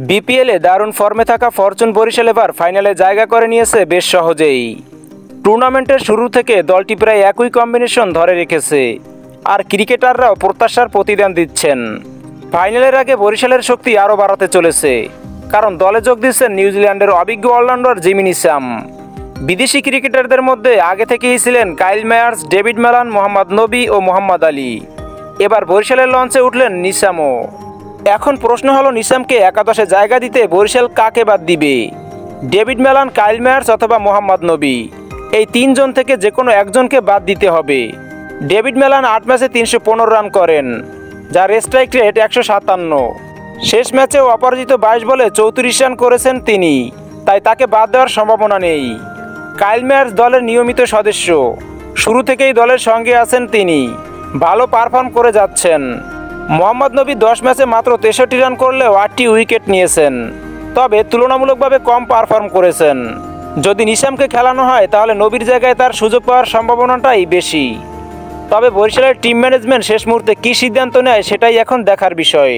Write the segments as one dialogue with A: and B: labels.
A: বিপিএলে দারুণ ফর্মে থাকা ফরচুন বরিশাল এবার ফাইনালে জায়গা করে নিয়েছে বেশ সহজেই। টুর্নামেন্টের শুরু থেকে দলটি প্রায় একই কম্বিনেশন ধরে রেখেছে, আর ক্রিকেটাররাও প্রত্যাশার প্রতিদান দিচ্ছেন। ফাইনালের আগে বরিশালের শক্তি আরও বাড়াতে চলেছে, কারণ দলে যোগ দিচ্ছেন নিউজিল্যান্ডের অভিজ্ঞ অলরাউন্ডার জিমি নিশাম। বিদেশি ক্রিকেটারদের মধ্যে আগে থেকেই ছিলেন কাইল মেয়ার্স, ডেভিড মেলান, মোহাম্মদ নবী ও মোহাম্মদ আলী। এবার বরিশালের লঞ্চে উঠলেন নিশামও। এখন প্রশ্ন হলো, নিশামকে একাদশে জায়গা দিতে বরিশাল কাকে বাদ দিবে? ডেভিড মেলান, কাইল মেয়ার্স অথবা মোহাম্মদ নবী, এই তিনজন থেকে যে কোনো একজনকে বাদ দিতে হবে। ডেভিড মেলান 8 ম্যাচে 315 রান করেন, যার স্ট্রাইক রেট 157। শেষ ম্যাচেও অপরাজিত 22 বলে 34 রান করেছেন তিনি, তাই তাকে বাদ দেওয়ার সম্ভাবনা নেই। কাইল মেয়ার্স দলের নিয়মিত সদস্য, শুরু থেকেই দলের সঙ্গে আছেন তিনি, ভালো পারফর্ম করে যাচ্ছেন। মোহাম্মদ নবী 10 ম্যাচে মাত্র 63 রান করলেও 8টি উইকেট নিয়েছেন, তবে তুলনামূলকভাবে কম পারফর্ম করেছেন। যদি নিশামকে খেলানো হয় তাহলে নবীর জায়গায় তার সুযোগ পাওয়ার সম্ভাবনাটাই বেশি। তবে বরিশালের টিম ম্যানেজমেন্ট শেষ মুহূর্তে কী সিদ্ধান্ত নেয় সেটাই এখন দেখার বিষয়।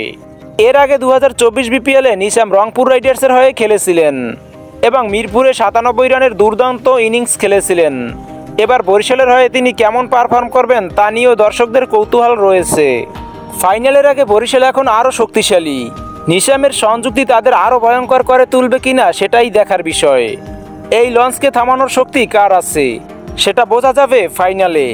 A: এর আগে 2024 বিপিএলে নিশাম রংপুর রাইডার্সের হয়ে খেলেছিলেন এবং মিরপুরে 97 রানের দুর্দান্ত ইনিংস খেলেছিলেন। এবার বরিশালের হয়ে তিনি কেমন পারফর্ম করবেন তা নিয়েও দর্শকদের কৌতূহল রয়েছে। ফাইনালের আগে বরিশাল এখন আরও শক্তিশালী। নিশামের সংযুক্তি তাদের আরও ভয়ঙ্কর করে তুলবে কিনা সেটাই দেখার বিষয়। এই লঞ্চকে থামানোর শক্তি কার আছে সেটা বোঝা যাবে ফাইনালে।